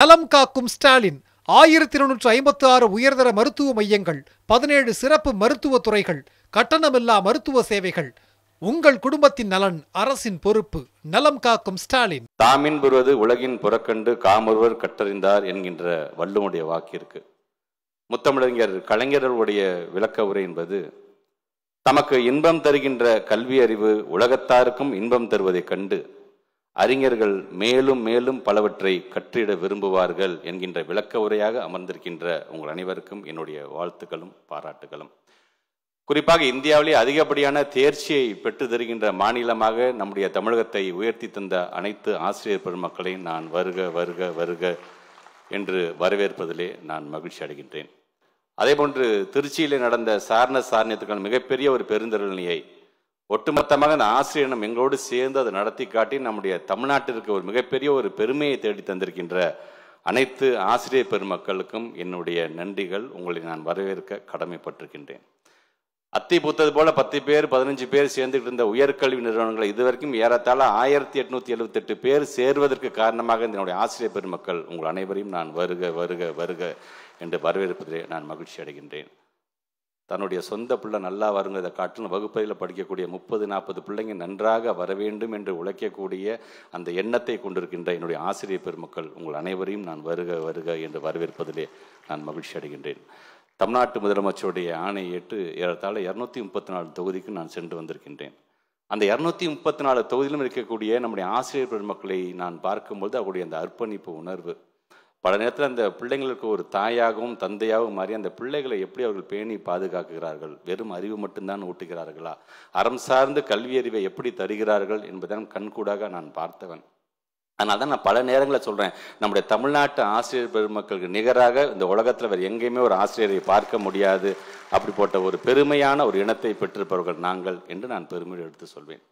நலம் காக்கும் ஸ்டாலின் 1256 உயர்தர மருத்துவ மையங்கள், 17 சிறப்பு மருத்துவ துறைகள், கட்டணமில்லா மருத்துவ சேவைகள். உங்கள் குடும்பத்தின் நலன் அரசின் பொறுப்பு. நலம் காக்கும் ஸ்டாலின். தாமின் பெறுவது உலகின் புறக்கண்டு காமொருவர் கற்றறிந்தார் என்கின்ற வள்ளுவனுடைய வாக்கிற்கு முத்தமிழறிஞர் கலைஞர்களுடைய விளக்க உரை என்பது, தமக்கு இன்பம் தருகின்ற கல்வி அறிவு உலகத்தாருக்கும் இன்பம் தருவதைக் கண்டு அறிஞர்கள் மேலும் மேலும் பலவற்றை கற்றிட விரும்புவார்கள் என்கின்ற விளக்க உரையாக அமர்ந்திருக்கின்ற உங்கள் அனைவருக்கும் என்னுடைய வாழ்த்துக்களும் பாராட்டுகளும். குறிப்பாக இந்தியாவிலே அதிகப்படியான தேர்ச்சியை பெற்று தருகின்ற மாநிலமாக நம்முடைய தமிழகத்தை உயர்த்தி தந்த அனைத்து ஆசிரியர் பெருமக்களை நான் வருக வருக வருக என்று வரவேற்பதிலே நான் மகிழ்ச்சி அடைகின்றேன். அதேபோன்று திருச்சியிலே நடந்த சாரணியத்துக்கான மிகப்பெரிய ஒரு பெருந்திரளியை ஒட்டுமொத்தமாக அந்த ஆசிரியர் எங்களோடு சேர்ந்து அதை நடத்தி காட்டி நம்முடைய தமிழ்நாட்டிற்கு ஒரு மிகப்பெரிய ஒரு பெருமையை தேடி தந்திருக்கின்ற அனைத்து ஆசிரியர் பெருமக்களுக்கும் என்னுடைய நன்றிகள். உங்களை நான் வரவேற்க கடமைப்பட்டிருக்கின்றேன். அத்தி பூத்தது போல 10 பேர் 15 பேர் சேர்ந்துட்டு இருந்த உயர்கல்வி நிறுவனங்களை இதுவரைக்கும் ஏறத்தாழ 1878 பேர் சேர்வதற்கு காரணமாக என்னுடைய ஆசிரியர் பெருமக்கள் உங்கள் அனைவரையும் நான் வருக வருக வருக என்று வரவேற்பதிலே நான் மகிழ்ச்சி அடைகின்றேன். தன்னுடைய சொந்த பிள்ளை நல்லா வருங்கிறதை காட்டிலும் வகுப்பறையில் படிக்கக்கூடிய 30-40 பிள்ளைங்க நன்றாக வர வேண்டும் என்று உழைக்கக்கூடிய அந்த எண்ணத்தை கொண்டிருக்கின்ற என்னுடைய ஆசிரியர் பெருமக்கள் உங்கள் அனைவரையும் நான் வருக வருக என்று வரவேற்பதிலே நான் மகிழ்ச்சி அடைகின்றேன். தமிழ்நாட்டு முதலமைச்சருடைய ஆணையை ஏற்று ஏறத்தாழ 234 தொகுதிக்கு நான் சென்று வந்திருக்கின்றேன். அந்த 234 தொகுதியிலும் இருக்கக்கூடிய நம்முடைய ஆசிரியர் பெருமக்களை நான் பார்க்கும்போது அவருடைய அந்த அர்ப்பணிப்பு உணர்வு, பல நேரத்தில் அந்த பிள்ளைங்களுக்கு ஒரு தாயாகவும் தந்தையாகவும் மாறி அந்த பிள்ளைகளை எப்படி அவர்கள் பேணி பாதுகாக்கிறார்கள், வெறும் அறிவு மட்டும்தான் ஊட்டுகிறார்களா, அறம் சார்ந்து கல்வி அறிவை எப்படி தருகிறார்கள் என்பதை கண்கூடாக நான் பார்த்தவன். அதனால தான் நான் பல நேரங்களில் சொல்கிறேன், நம்முடைய தமிழ்நாட்டு ஆசிரியர் பெருமக்களுக்கு நிகராக இந்த உலகத்தில் வேறு எங்கேயுமே ஒரு ஆசிரியரை பார்க்க முடியாது. அப்படிப்பட்ட ஒரு பெருமையான ஒரு இனத்தை பெற்றிருப்பவர்கள் நாங்கள் என்று நான் பெருமையை எடுத்து சொல்வேன்.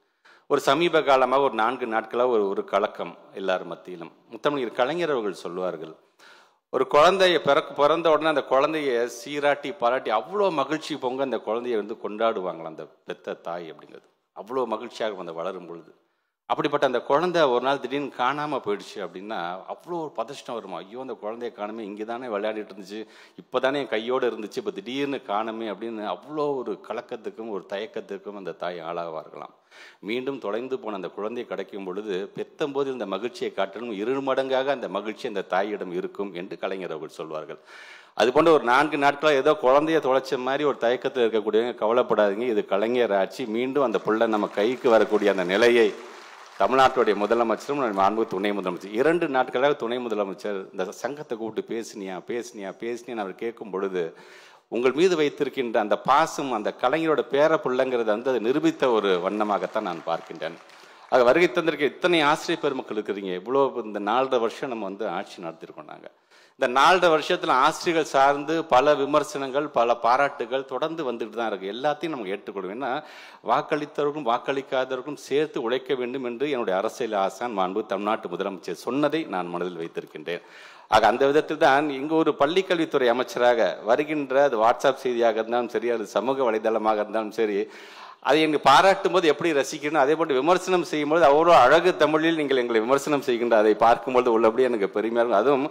ஒரு சமீப காலமாக ஒரு 4 நாட்களாக ஒரு கலக்கம் எல்லார் மத்தியிலும். முத்தமிழர் கலைஞர் அவர்கள் சொல்வார்கள், ஒரு குழந்தைய பிறந்த உடனே அந்த குழந்தைய சீராட்டி பாராட்டி அவ்வளோ மகிழ்ச்சி பொங்க அந்த குழந்தைய கொண்டாடுவாங்களாம் அந்த பெத்த தாய். அப்படிங்கிறது அவ்வளோ மகிழ்ச்சியாக அந்த வளரும் பொழுது. அப்படிப்பட்ட அந்த குழந்தை ஒரு நாள் திடீர்னு காணாமல் போயிடுச்சு அப்படின்னா அவ்வளோ ஒரு பதஷ்டம் வருமா. ஐயோ அந்த குழந்தைய காணுமே, இங்கே தானே விளையாடிட்டு இருந்துச்சு, இப்போ தானே என் கையோடு இருந்துச்சு, இப்போ திடீர்னு காணுமே அப்படின்னு அவ்வளோ ஒரு கலக்கத்துக்கும் ஒரு தயக்கத்துக்கும் அந்த தாய் ஆளாவார்களாம். மீண்டும் தொலைந்து போன அந்த குழந்தையை கிடைக்கும் பொழுது பெத்தம்போது இந்த மகிழ்ச்சியை காட்டிலும் 2 மடங்காக அந்த மகிழ்ச்சி அந்த தாயிடம் இருக்கும் என்று கலைஞர் அவர்கள் சொல்வார்கள். அதுபோன்ற ஒரு 4 நாட்களாக ஏதோ குழந்தைய தொலைச்ச மாதிரி ஒரு தயக்கத்தில் இருக்கக்கூடியவங்க கவலைப்படாதீங்க, இது கலைஞர் ஆட்சி. மீண்டும் அந்த பிள்ளை நம்ம கைக்கு வரக்கூடிய அந்த நிலையை தமிழ்நாட்டுடைய முதலமைச்சரும் மாண்பு துணை முதலமைச்சர் 2 நாட்களாக துணை முதலமைச்சர் இந்த சங்கத்தை கூப்பிட்டு பேசினியா அவர் கேட்கும் பொழுது உங்கள் மீது வைத்திருக்கின்ற அந்த பாசம் அந்த கலைஞரோட பேர பிள்ளைங்கிறது அதை நிரூபித்த ஒரு வண்ணமாகத்தான் நான் பார்க்கின்றேன். அது வருகை தந்திருக்க இத்தனை ஆசிரியர் பெருமக்கள் இருக்கிறீங்க. இவ்வளோ இந்த 4.5 வருஷம் நம்ம ஆட்சி நடத்திருக்கோம். நாங்கள் இந்த 4.5 வருஷத்தில் ஆசிரியர்கள் சார்ந்து பல விமர்சனங்கள் பல பாராட்டுகள் தொடர்ந்து வந்துட்டு தான் இருக்கு. எல்லாத்தையும் நமக்கு ஏற்றுக்கொள்ளும். ஏன்னா வாக்களித்தவர்களும் வாக்களிக்காதவர்களும் சேர்த்து உழைக்க வேண்டும் என்று என்னுடைய அரசியல் ஆசான் மாண்பு தமிழ்நாட்டு முதலமைச்சர் சொன்னதை நான் மனதில் வைத்திருக்கின்றேன். ஆக அந்த விதத்தில் தான் இங்கு ஒரு பள்ளிக்கல்வித்துறை அமைச்சராக வருகின்ற அது வாட்ஸ்அப் செய்தியாக இருந்தாலும் சரி, அது சமூக வலைதளமாக இருந்தாலும் சரி, அதை எங்கள் பாராட்டும் போது எப்படி ரசிக்கணும், அதே போன்று விமர்சனம் செய்யும்போது அவ்வளோ அழகு தமிழில் நீங்கள் எங்களை விமர்சனம் செய்கின்ற அதை பார்க்கும்போது உள்ளபடியே எனக்கு பெருமையாக இருக்கும். அதுவும்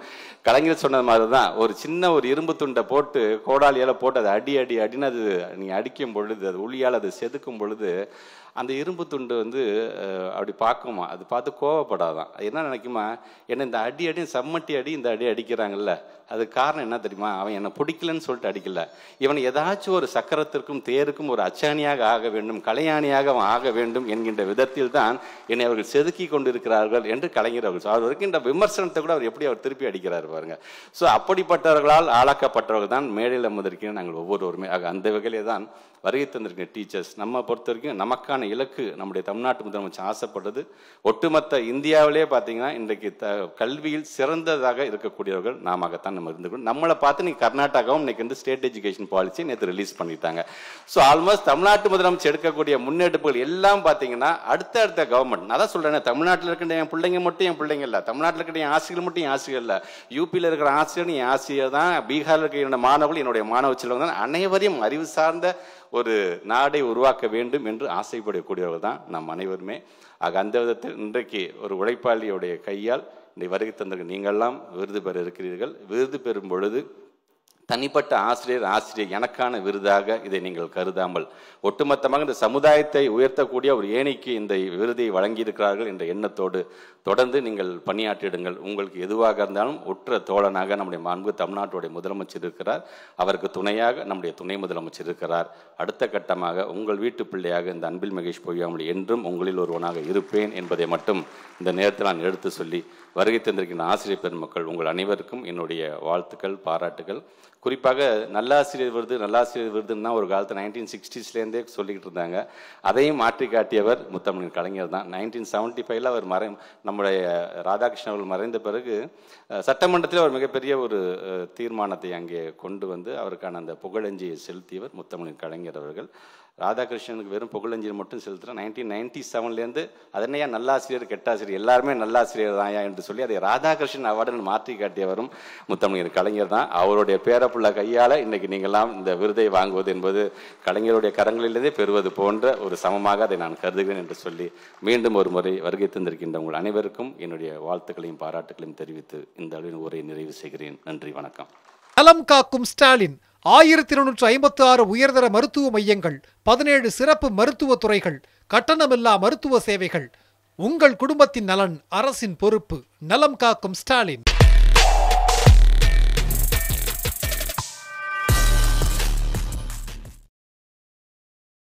கலைஞர் சொன்னது மாதிரி தான், ஒரு சின்ன ஒரு இரும்பு துண்டை போட்டு கோடாலியால் போட்டு அதை அடின்னு அது நீங்கள் அடிக்கும் பொழுது அது உளியால் அதை செதுக்கும் பொழுது அந்த இரும்பு துண்டு அப்படி பார்க்குமா, அது பார்த்து கோவப்படாதான். என்ன நினைக்குமா, என்ன இந்த அடி சம்மட்டி அடி இந்த அடி அடிக்கிறாங்கல்ல, அது காரணம் என்ன தெரியுமா, அவன் என்னை பிடிக்கலன்னு சொல்லிட்டு அடிக்கல, இவன் ஏதாச்சும் ஒரு சக்கரத்திற்கும் தேருக்கும் ஒரு அச்சாணியாக ஆக வேண்டும், கலையாணியாக அவன் ஆக வேண்டும் என்கின்ற விதத்தில் தான் என்னை அவர்கள் செதுக்கி கொண்டிருக்கிறார்கள் என்று கலைஞர் அவர்கள் அவர் இருக்கின்ற விமர்சனத்தை கூட அவர் எப்படி அவர் திருப்பி அடிக்கிறார் பாருங்க. ஸோ அப்படிப்பட்டவர்களால் ஆளாக்கப்பட்டவர்கள் தான் மேடையில் அமர்ந்திருக்கிறோம் நாங்கள் ஒவ்வொருவருமே. ஆக அந்த வகையிலே தான் வருகை தந்திருக்கிற டீச்சர்ஸ் நம்ம பொறுத்த வரைக்கும் நமக்கான இலக்கு நம்முடைய தமிழ்நாட்டு முதலமைச்சர் ஆசைப்பட்டது ஒட்டுமொத்த இந்தியாவிலே பார்த்தீங்கன்னா இன்றைக்கு கல்வியில் சிறந்ததாக இருக்கக்கூடியவர்கள் நாமத்தான் நம்ம இருந்துக்கணும். நம்மளை பார்த்து நீங்க கர்நாடகாவும் இன்னைக்கு ஸ்டேட் எஜுகேஷன் பாலிசி நேற்று ரிலீஸ் பண்ணிட்டாங்க. ஸோ ஆல்மோஸ்ட் தமிழ்நாட்டு முதலமைச்சர் எடுக்கக்கூடிய முன்னெடுப்புகள் எல்லாம் பார்த்தீங்கன்னா அடுத்த கவர்மெண்ட், நான் தான் சொல்றேன், தமிழ்நாட்டில் இருக்கின்ற என் பிள்ளைங்க மட்டும் என் பிள்ளைங்க இல்லை, தமிழ்நாட்டில் இருக்கிற என் ஆசிரியர்கள் மட்டும் என் ஆசிரியர் இல்லை, யூபியில் இருக்கிற ஆசிரியர் என் ஆசிரியர் தான், பீகாரில் இருக்கிற மாணவர்கள் என்னுடைய மாணவ செல்வங்கள் தான், அனைவரையும் அறிவு சார்ந்த ஒரு நாடை உருவாக்க வேண்டும் என்று ஆசைப்படக்கூடியவர்கள் தான் நம் அனைவருமே. ஆக அந்த விதத்தில் இன்றைக்கு ஒரு உழைப்பாளியுடைய கையால் இந்த வருகை தந்திருக்க நீங்கள்லாம் விருது பெற இருக்கிறீர்கள். விருது பெறும் பொழுது தனிப்பட்ட ஆசிரியர் எனக்கான விருதாக இதை நீங்கள் கருதாமல் ஒட்டுமொத்தமாக இந்த சமுதாயத்தை உயர்த்தக்கூடிய ஒரு ஏணிக்கு இந்த விருதை வழங்கியிருக்கிறார்கள் என்ற எண்ணத்தோடு தொடர்ந்து நீங்கள் பணியாற்றிடுங்கள். உங்களுக்கு எதுவாக இருந்தாலும் உற்ற தோழனாக நம்முடைய மாண்பு தமிழ்நாட்டுடைய முதலமைச்சர் இருக்கிறார், அவருக்கு துணையாக நம்முடைய துணை முதலமைச்சர் இருக்கிறார். அடுத்த கட்டமாக உங்கள் வீட்டு பிள்ளையாக இந்த அன்பில் மகேஷ் பொய்யாமொழி என்றும் உங்களில் ஒருவனாக இருப்பேன் என்பதை மட்டும் இந்த நேரத்தில் நான் எடுத்து சொல்லி வருகை தந்திருக்கின்ற ஆசிரியர் பெருமக்கள் உங்கள் அனைவருக்கும் என்னுடைய வாழ்த்துக்கள், பாராட்டுகள். குறிப்பாக நல்லாசிரியர் விருதுன்னா ஒரு காலத்தில் 1960ஸ்லேருந்தே சொல்லிக்கிட்டு இருந்தாங்க. அதையும் மாற்றி காட்டியவர் முத்தமிழின் கலைஞர் தான். 1975 அவர் நம்முடைய ராதாகிருஷ்ணன் அவர்கள் மறைந்த பிறகு சட்டமன்றத்தில் ஒரு மிகப்பெரிய ஒரு தீர்மானத்தை அங்கே கொண்டு வந்து அவருக்கான அந்த புகழஞ்சியை செலுத்தியவர் முத்தமிழின் கலைஞர் அவர்கள். ராதாகிருஷ்ணனுக்கு வெறும் புகழஞ்சலி மட்டும் செலுத்துகிறோம். 1997லேருந்து அதனையா நல்லாசிரியர் கெட்டாசிரியர் எல்லாருமே நல்லாசிரியர் தாயா என்று சொல்லி அதை ராதாகிருஷ்ணன் அவார்டுன்னு மாற்றி காட்டியவரும் முத்தமிழர் கலைஞர் தான். அவருடைய பேரப்புள்ள கையால் இன்றைக்கி நீங்களாம் இந்த விருதை வாங்குவது என்பது கலைஞருடைய கரங்களிலேயே பெறுவது போன்ற ஒரு சமமாக அதை நான் கருதுகிறேன் என்று சொல்லி மீண்டும் ஒரு முறை வருகை தந்திருக்கின்ற உங்கள் அனைவருக்கும் என்னுடைய வாழ்த்துக்களையும் பாராட்டுகளையும் தெரிவித்து இந்த அளவின் உரையை நிறைவு செய்கிறேன். நன்றி, வணக்கம். நலம் காக்கும் ஸ்டாலின் 1256 உயர்தர மருத்துவ மையங்கள், 17 சிறப்பு மருத்துவ துறைகள், கட்டணமில்லா மருத்துவ சேவைகள். உங்கள் குடும்பத்தின் நலன் அரசின் பொறுப்பு. நலம் காக்கும் ஸ்டாலின்.